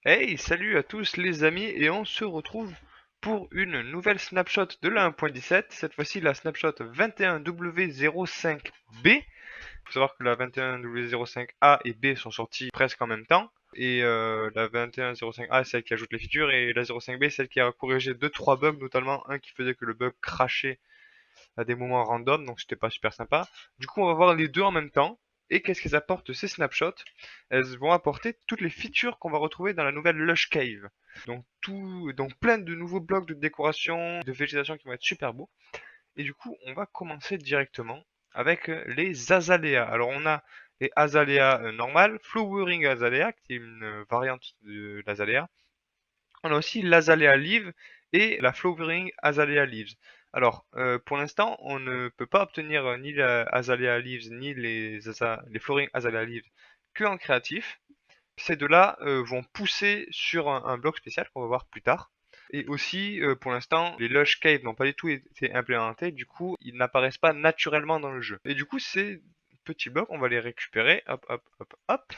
Hey, salut à tous les amis et on se retrouve pour une nouvelle snapshot de la 1.17, cette fois-ci la snapshot 21W05B. Il faut savoir que la 21W05A et B sont sorties presque en même temps et la 21W05A c'est celle qui ajoute les features et la 05B celle qui a corrigé 2-3 bugs, notamment un qui faisait que le bug crachait à des moments random, donc c'était pas super sympa. Du coup, on va voir les deux en même temps. Et qu'est-ce qu'elles apportent ces snapshots? Elles vont apporter toutes les features qu'on va retrouver dans la nouvelle Lush Cave. Donc plein de nouveaux blocs de décoration, de végétation qui vont être super beaux. Et du coup, on va commencer directement avec les azaleas. Alors on a les azaleas normales, flowering azalea, qui est une variante de l'azalea. On a aussi l'Azalea Leaf et la Flowering Azalea Leaves. Alors, pour l'instant, on ne peut pas obtenir ni la Azalea Leaves ni les Flowering Azalea Leaves que en créatif. Ces deux-là vont pousser sur un bloc spécial qu'on va voir plus tard. Et aussi, pour l'instant, les Lush Caves n'ont pas du tout été implémentés, du coup, ils n'apparaissent pas naturellement dans le jeu. Et du coup, ces petits blocs, on va les récupérer, hop, hop, hop, hop,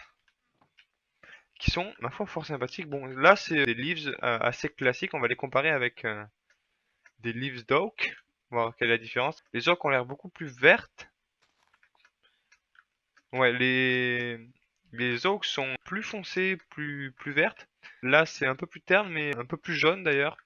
qui sont, ma foi, fort sympathiques. Bon, là, c'est des leaves assez classiques. On va les comparer avec des leaves d'oak. Voir quelle est la différence. Les oaks ont l'air beaucoup plus vertes. Ouais, les oaks sont plus foncées, plus vertes. Là, c'est un peu plus terne, mais un peu plus jaune d'ailleurs.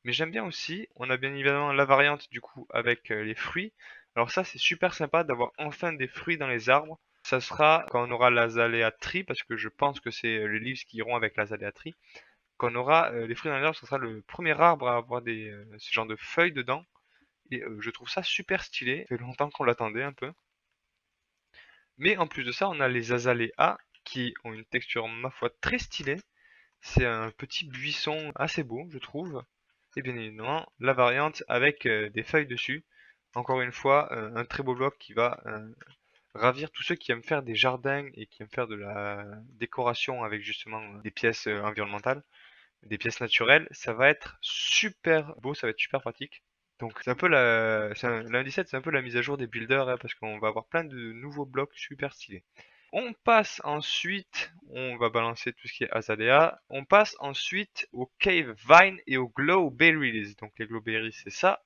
Mais j'aime bien aussi. On a bien évidemment la variante du coup avec les fruits. Alors ça, c'est super sympa d'avoir enfin des fruits dans les arbres. Ça sera quand on aura l'azalea tree, parce que je pense que c'est les leaves qui iront avec l'azalea tree. Quand on aura les fruits dans les arbres, ce sera le premier arbre à avoir ce genre de feuilles dedans. Et je trouve ça super stylé. Ça fait longtemps qu'on l'attendait un peu. Mais en plus de ça, on a les azaléas qui ont une texture, ma foi, très stylée. C'est un petit buisson assez beau, je trouve. Et bien évidemment, la variante avec des feuilles dessus. Encore une fois, un très beau bloc qui va ravir tous ceux qui aiment faire des jardins et qui aiment faire de la décoration avec justement des pièces environnementales, des pièces naturelles. Ça va être super beau, ça va être super pratique. Donc c'est un peu la 17, c'est un peu la mise à jour des builders hein, parce qu'on va avoir plein de nouveaux blocs super stylés. On passe ensuite, on va balancer tout ce qui est Azalea. On passe ensuite au Cave Vine et au Glow Berries. Donc les Glow Berries c'est ça.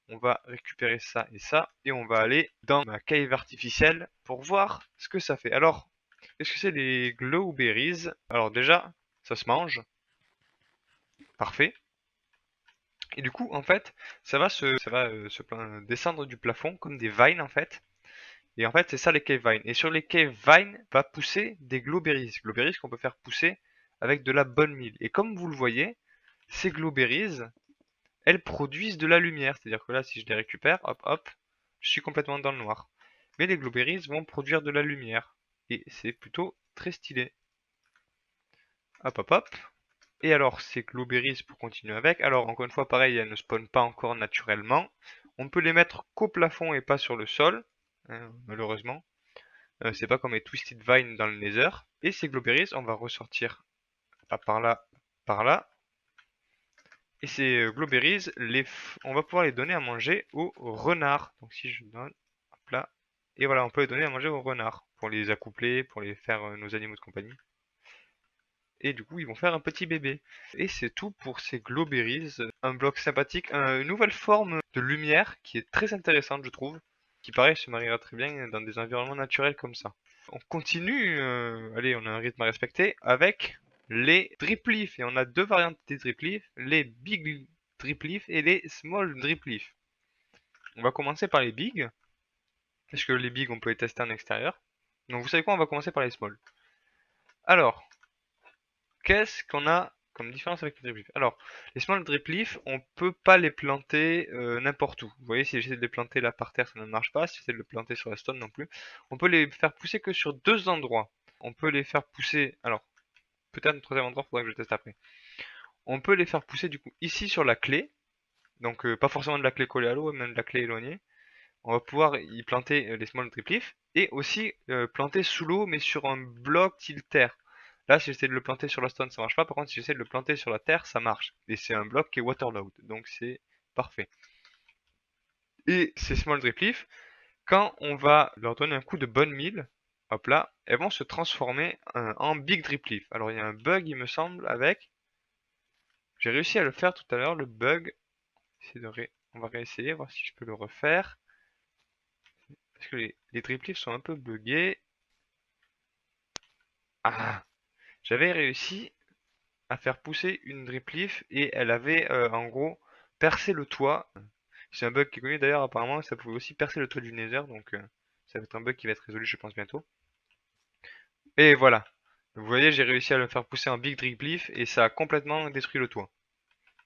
On va récupérer ça et ça. Et on va aller dans ma cave artificielle pour voir ce que ça fait. Alors, qu'est-ce que c'est les Glow Berries? Alors déjà, ça se mange. Parfait. Et du coup, en fait, descendre du plafond comme des vines en fait. Et en fait, c'est ça les cave vines. Et sur les cave vines va pousser des glowberries. Glowberries qu'on peut faire pousser avec de la bonne mille. Et comme vous le voyez, ces glowberries, elles produisent de la lumière. C'est-à-dire que là, si je les récupère, hop, hop, je suis complètement dans le noir. Mais les glowberries vont produire de la lumière. Et c'est plutôt très stylé. Hop, hop, hop. Et alors, ces glowberries pour continuer avec. Alors, encore une fois, pareil, elles ne spawnent pas encore naturellement. On peut les mettre qu'au plafond et pas sur le sol, hein, malheureusement. C'est pas comme les Twisted Vine dans le Nether. Et ces glowberries, on va ressortir par là, par là. Et ces glowberries, on va pouvoir les donner à manger aux renards. Donc si je donne, hop là. Et voilà, on peut les donner à manger aux renards. Pour les accoupler, pour les faire nos animaux de compagnie. Et du coup, ils vont faire un petit bébé. Et c'est tout pour ces glowberries. Un bloc sympathique, une nouvelle forme de lumière qui est très intéressante, je trouve. Qui pareil se mariera très bien dans des environnements naturels comme ça. On continue, allez, on a un rythme à respecter avec les drip leaf. Et on a deux variantes des drip leaf, les big drip leaf et les small drip leaf. On va commencer par les big, parce que les big on peut les tester en extérieur. Donc vous savez quoi, on va commencer par les small. Alors, qu'est-ce qu'on a comme différence avec les drip leaf? Alors, les small drip leaf, on peut pas les planter n'importe où. Vous voyez, si j'essaie de les planter là par terre, ça ne marche pas. Si j'essaie de les planter sur la stone non plus. On peut les faire pousser que sur deux endroits. On peut les faire pousser, alors peut-être un troisième endroit, faudra que je teste après. On peut les faire pousser du coup ici sur la clé, donc pas forcément de la clé collée à l'eau, même de la clé éloignée. On va pouvoir y planter les small drip leaf et aussi planter sous l'eau mais sur un bloc style terre. Là si j'essaie de le planter sur la stone ça marche pas, par contre si j'essaie de le planter sur la terre ça marche. Et c'est un bloc qui est waterlogged, donc c'est parfait. Et ces small drip leaf, quand on va leur donner un coup de bonne mille, hop là, elles vont se transformer en Big Drip Leaf. Alors il y a un bug il me semble avec, j'ai réussi à le faire tout à l'heure, le bug, on va réessayer, voir si je peux le refaire, parce que les Drip Leaf sont un peu buggés. Ah, j'avais réussi à faire pousser une Drip Leaf et elle avait en gros percé le toit. C'est un bug qui est connu d'ailleurs apparemment, ça pouvait aussi percer le toit du Nether, donc ça va être un bug qui va être résolu je pense bientôt. Et voilà. Vous voyez, j'ai réussi à le faire pousser en Big Drip Leaf et ça a complètement détruit le toit.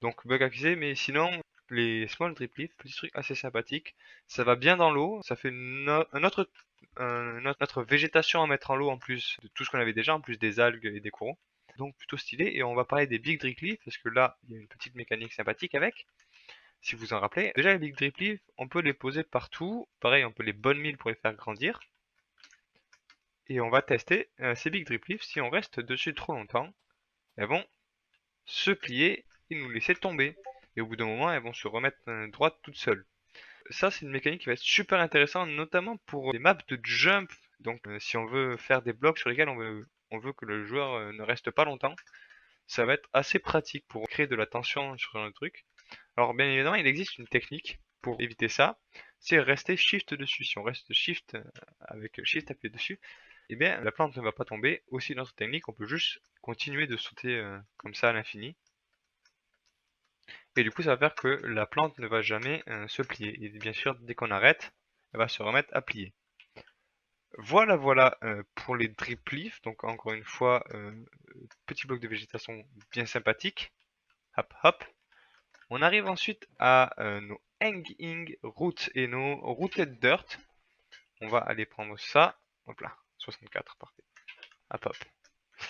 Donc bug accusé, mais sinon, les Small Drip Leaf, petit truc assez sympathique. Ça va bien dans l'eau, ça fait notre végétation à mettre en l'eau en plus de tout ce qu'on avait déjà, en plus des algues et des coraux. Donc plutôt stylé. Et on va parler des Big Drip Leaf, parce que là, il y a une petite mécanique sympathique avec. Si vous en rappelez, déjà les Big Drip Leaf, on peut les poser partout. Pareil, on peut les bonnes milles pour les faire grandir. Et on va tester ces Big Drip Leaf. Si on reste dessus trop longtemps, elles vont se plier et nous laisser tomber. Et au bout d'un moment, elles vont se remettre droites toutes seules. Ça, c'est une mécanique qui va être super intéressante, notamment pour des maps de jump. Donc, si on veut faire des blocs sur lesquels on veut que le joueur ne reste pas longtemps, ça va être assez pratique pour créer de la tension sur un truc. Alors, bien évidemment, il existe une technique pour éviter ça, c'est rester shift dessus. Si on reste shift avec shift appuyé dessus, eh bien, la plante ne va pas tomber. Aussi, dans notre technique, on peut juste continuer de sauter comme ça à l'infini. Et du coup, ça va faire que la plante ne va jamais se plier. Et bien sûr, dès qu'on arrête, elle va se remettre à plier. Voilà, voilà pour les drip leaf. Donc encore une fois, petit bloc de végétation bien sympathique. Hop, hop. On arrive ensuite à nos hanging roots et nos rooted dirt. On va aller prendre ça. Hop là, 64, parfait. Hop, hop.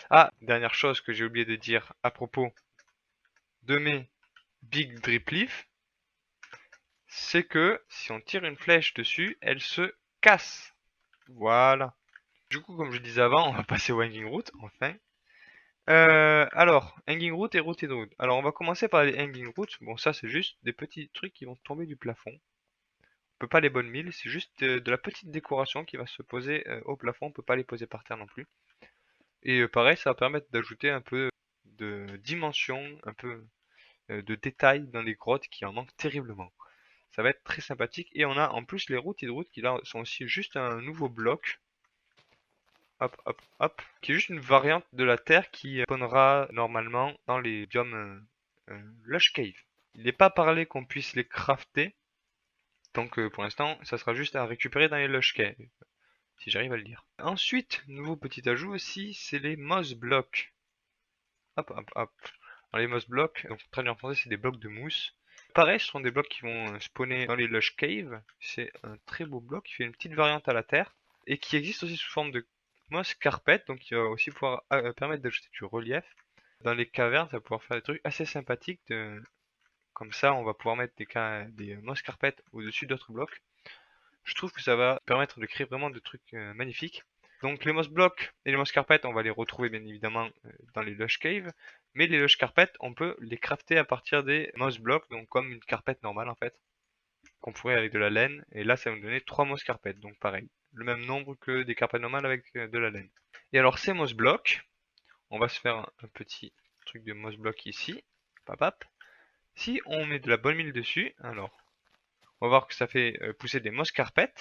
Ah, dernière chose que j'ai oublié de dire à propos de mes big drip leaf, c'est que si on tire une flèche dessus, elle se casse. Voilà. Du coup, comme je disais avant, on va passer au hanging root, enfin. Alors, hanging root et rooted root. Alors, on va commencer par les hanging roots. Bon, ça, c'est juste des petits trucs qui vont tomber du plafond. On peut pas les bonnes milles, c'est juste de la petite décoration qui va se poser au plafond. On peut pas les poser par terre non plus. Et pareil, ça va permettre d'ajouter un peu de dimension, un peu de détail dans les grottes qui en manquent terriblement. Ça va être très sympathique. Et on a en plus les rooted routes qui là sont aussi juste un nouveau bloc. Hop, hop, hop. Qui est juste une variante de la Terre qui spawnera normalement dans les biomes Lush Cave. Il n'est pas parlé qu'on puisse les crafter. Donc pour l'instant, ça sera juste à récupérer dans les Lush Cave. Si j'arrive à le dire. Ensuite, nouveau petit ajout aussi, c'est les Moss Blocks. Hop, hop, hop. Alors, les Moss Blocks, donc traduit en français, c'est des blocs de mousse. Pareil, ce sont des blocs qui vont spawner dans les Lush Cave. C'est un très beau bloc qui fait une petite variante à la Terre. Et qui existe aussi sous forme de moss carpet, donc qui va aussi pouvoir permettre d'ajouter du relief. Dans les cavernes, ça va pouvoir faire des trucs assez sympathiques. Comme ça, on va pouvoir mettre des moss carpet au-dessus d'autres blocs. Je trouve que ça va permettre de créer vraiment des trucs magnifiques. Donc les moss blocks et les moss carpet, on va les retrouver bien évidemment dans les lush caves. Mais les lush carpet, on peut les crafter à partir des moss blocks, donc comme une carpet normale en fait, qu'on pourrait avec de la laine. Et là, ça va nous donner 3 moss carpet, donc pareil. Le même nombre que des carpets normales avec de la laine. Et alors ces moss blocks, on va se faire un petit truc de moss block ici. Pap, pap. Si on met de la bonne mille dessus, alors on va voir que ça fait pousser des moss carpet.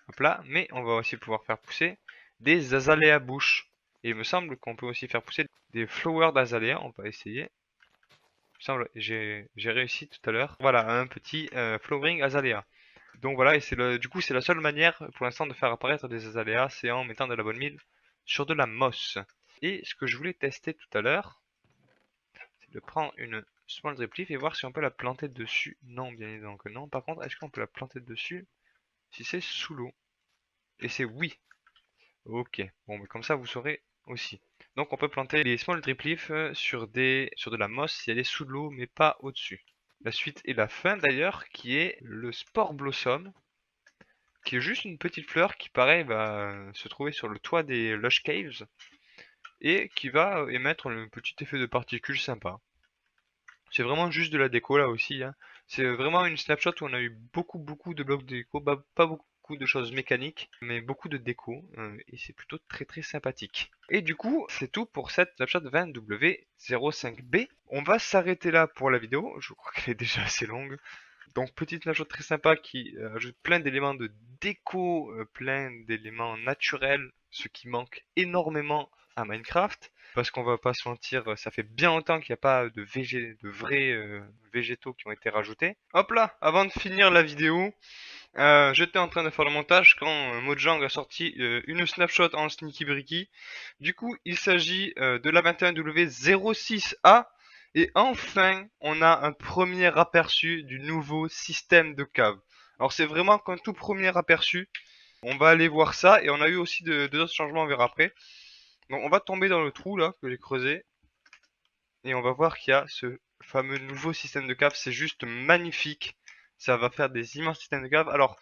Hop là, mais on va aussi pouvoir faire pousser des azalea bush. Et il me semble qu'on peut aussi faire pousser des flowers d'azalea. On va essayer. Il me semble, j'ai réussi tout à l'heure. Voilà, un petit flowering azalea. Donc voilà, et du coup c'est la seule manière pour l'instant de faire apparaître des azaléas, c'est en mettant de la bonne mille sur de la moss. Et ce que je voulais tester tout à l'heure, c'est de prendre une small drip leaf et voir si on peut la planter dessus. Non, bien évidemment que non. Par contre, est-ce qu'on peut la planter dessus si c'est sous l'eau? Et c'est oui. Ok, bon, mais comme ça vous saurez aussi. Donc on peut planter les small drip leaf sur de la moss si elle est sous l'eau, mais pas au-dessus. La suite et la fin d'ailleurs, qui est le spore blossom, qui est juste une petite fleur qui pareil va se trouver sur le toit des Lush Caves et qui va émettre un petit effet de particules sympa. C'est vraiment juste de la déco là aussi, hein. C'est vraiment une snapshot où on a eu beaucoup de blocs de déco, pas beaucoup beaucoup de choses mécaniques, mais beaucoup de déco, et c'est plutôt très très sympathique. Et du coup, c'est tout pour cette Snapshot 20W05B. On va s'arrêter là pour la vidéo, je crois qu'elle est déjà assez longue. Donc petite snapshot très sympa qui ajoute plein d'éléments de déco, plein d'éléments naturels, ce qui manque énormément à Minecraft. Parce qu'on va pas se mentir, ça fait bien longtemps qu'il n'y a pas de vrais végétaux qui ont été rajoutés. Hop là, avant de finir la vidéo, j'étais en train de faire le montage quand Mojang a sorti une snapshot en sneaky bricky. Du coup, il s'agit de la 21W06A. Et enfin, on a un premier aperçu du nouveau système de cave. Alors c'est vraiment qu'un tout premier aperçu. On va aller voir ça et on a eu aussi deux autres changements, on verra après. Donc on va tomber dans le trou là que j'ai creusé et on va voir qu'il y a ce fameux nouveau système de cave. C'est juste magnifique. Ça va faire des immenses systèmes de cave. Alors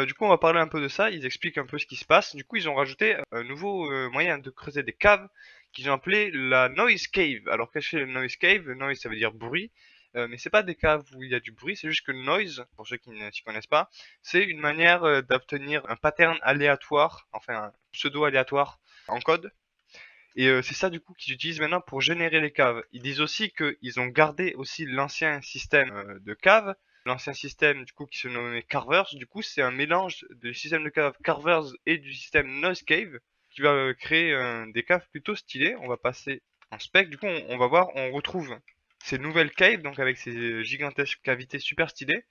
du coup, on va parler un peu de ça. Ils expliquent un peu ce qui se passe. Du coup, ils ont rajouté un nouveau moyen de creuser des caves qu'ils ont appelé la noise cave. Alors, qu'est-ce que c'est le noise cave? Le noise, ça veut dire bruit. Mais c'est pas des caves où il y a du bruit, c'est juste que le noise, pour ceux qui ne s'y connaissent pas, c'est une manière d'obtenir un pattern aléatoire, enfin un pseudo aléatoire en code. Et c'est ça du coup qu'ils utilisent maintenant pour générer les caves. Ils disent aussi qu'ils ont gardé aussi l'ancien système de caves. L'ancien système du coup qui se nommait Carvers, du coup c'est un mélange du système de cave Carvers et du système Noise Cave qui va créer des caves plutôt stylées. On va passer en spec, du coup on va voir, on retrouve ces nouvelles caves, donc avec ces gigantesques cavités super stylées.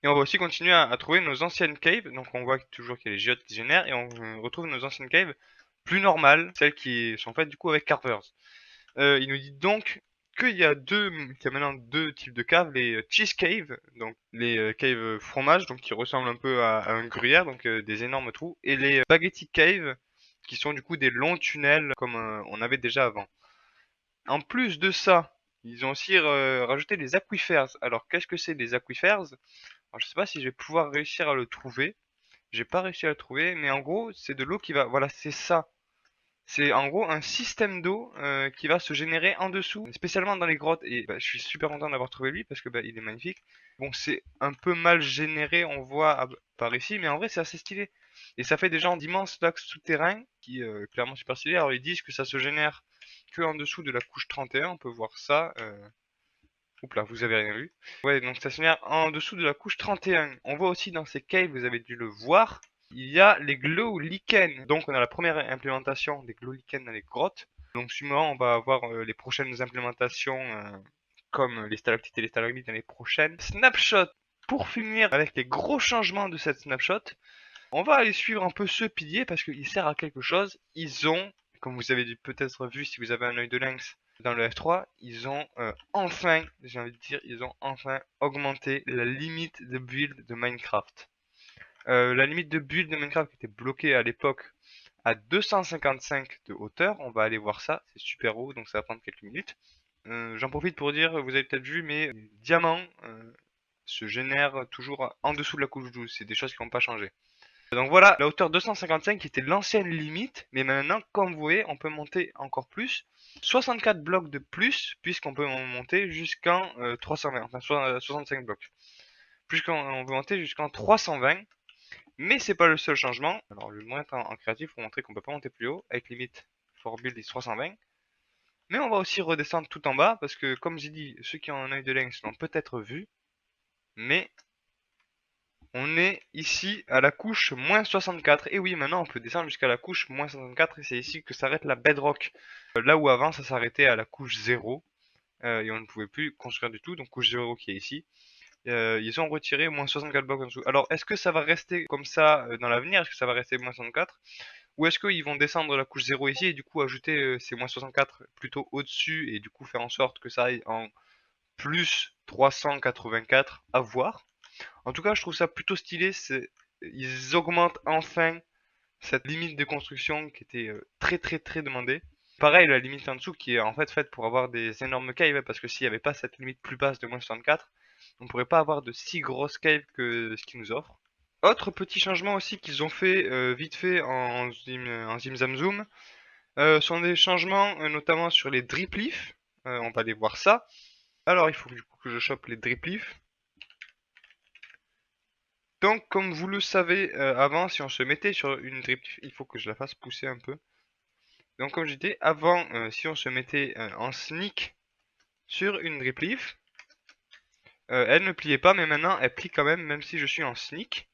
Et on va aussi continuer à trouver nos anciennes caves. Donc on voit toujours qu'il y a les géodes qui se génèrent. Et on retrouve nos anciennes caves plus normales. Celles qui sont faites du coup avec carvers. Il nous dit donc qu'il y a maintenant deux types de caves. Les cheese caves, donc les caves fromage, donc qui ressemblent un peu à un gruyère, donc des énormes trous. Et les spaghetti caves, qui sont du coup des longs tunnels comme on avait déjà avant. En plus de ça, ils ont aussi rajouté les aquifers. Alors qu'est-ce que c'est les aquifers? Alors, je sais pas si je vais pouvoir réussir à le trouver. J'ai pas réussi à le trouver, mais en gros, c'est de l'eau qui va. Voilà, c'est ça. C'est en gros un système d'eau qui va se générer en dessous, spécialement dans les grottes. Et bah, je suis super content d'avoir trouvé lui parce que bah, il est magnifique. Bon, c'est un peu mal généré, on voit par ici, mais en vrai, c'est assez stylé. Et ça fait déjà d'immenses lacs souterrains qui clairement super stylé. Alors ils disent que ça se génère que en dessous de la couche 31. On peut voir ça. Oups là, vous avez rien vu. Ouais, donc ça se met en dessous de la couche 31. On voit aussi dans ces caves, vous avez dû le voir, il y a les glow lichens. Donc on a la première implémentation des glow lichens dans les grottes. Donc suivant, on va avoir les prochaines implémentations comme les stalactites et les stalagmites dans les prochaines. Snapshot. Pour finir avec les gros changements de cette snapshot, on va aller suivre un peu ce pilier parce qu'il sert à quelque chose. Ils ont, comme vous avez peut-être vu si vous avez un œil de lynx dans le F3, ils ont enfin, j'ai envie de dire, ils ont enfin augmenté la limite de build de Minecraft. La limite de build de Minecraft qui était bloquée à l'époque à 255 de hauteur, on va aller voir ça, c'est super haut donc ça va prendre quelques minutes. J'en profite pour dire, vous avez peut-être vu, mais les diamants se génèrent toujours en dessous de la couche 12, c'est des choses qui n'ont pas changé. Donc voilà, la hauteur 255 qui était l'ancienne limite, mais maintenant, comme vous voyez, on peut monter encore plus. 64 blocs de plus, puisqu'on peut monter jusqu'en 320, enfin 65 blocs. Puisqu'on peut monter jusqu'en 320, mais c'est pas le seul changement. Alors je vais me mettre en créatif pour montrer qu'on peut pas monter plus haut, avec limite for build is 320. Mais on va aussi redescendre tout en bas, parce que comme j'ai dit, ceux qui ont un œil de lynx l'ont peut-être vu, mais on est ici à la couche moins 64. Et oui, maintenant on peut descendre jusqu'à la couche moins 64. Et c'est ici que s'arrête la bedrock. Là où avant ça s'arrêtait à la couche 0. Et on ne pouvait plus construire du tout. Donc couche 0 qui est ici. Ils ont retiré moins 64 blocs en dessous. Alors est-ce que ça va rester comme ça dans l'avenir? Est-ce que ça va rester moins 64? Ou est-ce qu'ils vont descendre la couche 0 ici et du coup ajouter ces moins 64 plutôt au-dessus et du coup faire en sorte que ça aille en plus 384 à voir? En tout cas, je trouve ça plutôt stylé. Ils augmentent enfin cette limite de construction qui était très très très demandée. Pareil, la limite en dessous qui est en fait faite pour avoir des énormes caves, parce que s'il n'y avait pas cette limite plus basse de moins 64, on ne pourrait pas avoir de si grosses caves que ce qu'ils nous offrent. Autre petit changement aussi qu'ils ont fait vite fait en Zim Zam Zoom, sont des changements notamment sur les drip leaf. On va aller voir ça. Alors il faut du coup que je chope les drip leaf. Donc, comme vous le savez, avant, si on se mettait sur une drip leaf, il faut que je la fasse pousser un peu. Donc, comme je disais, avant, si on se mettait en sneak sur une drip leaf, elle ne pliait pas, mais maintenant, elle plie quand même, même si je suis en sneak.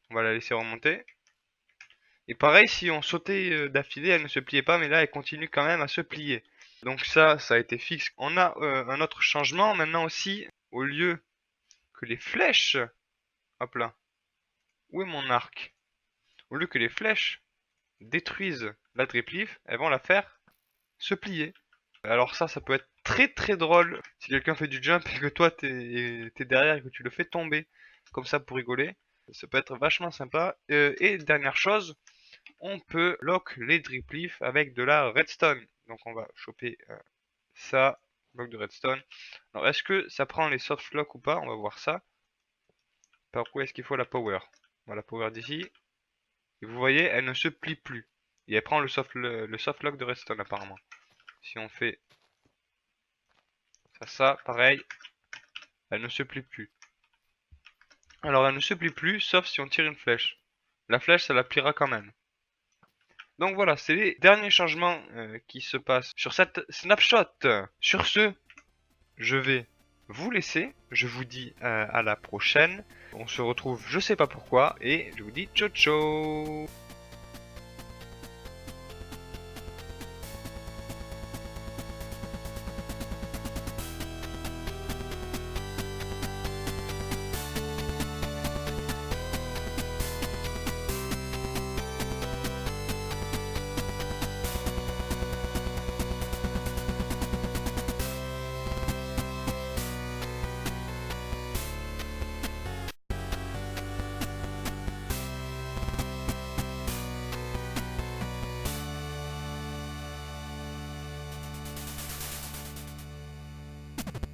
On va la laisser remonter. Et pareil, si on sautait d'affilée, elle ne se pliait pas, mais là, elle continue quand même à se plier. Donc ça a été fixe. On a un autre changement maintenant aussi, au lieu que les flèches... Hop là. Où est mon arc? Au lieu que les flèches détruisent la drip leaf, elles vont la faire se plier. Alors ça peut être très très drôle si quelqu'un fait du jump et que toi t'es derrière et que tu le fais tomber comme ça pour rigoler. Ça peut être vachement sympa. Et dernière chose, on peut lock les drip leaf avec de la redstone. Donc on va choper ça, bloc de redstone. Alors est-ce que ça prend les soft lock ou pas? On va voir ça. Par où est-ce qu'il faut la power? On va la power d'ici. Et vous voyez, elle ne se plie plus. Et elle prend le soft lock de redstone apparemment. Si on fait ça, pareil, elle ne se plie plus. Alors elle ne se plie plus, sauf si on tire une flèche. La flèche, ça la pliera quand même. Donc voilà, c'est les derniers changements qui se passent sur cette snapshot. Sur ce, je vais vous laisser. Je vous dis à la prochaine. On se retrouve, je sais pas pourquoi, et je vous dis ciao ciao.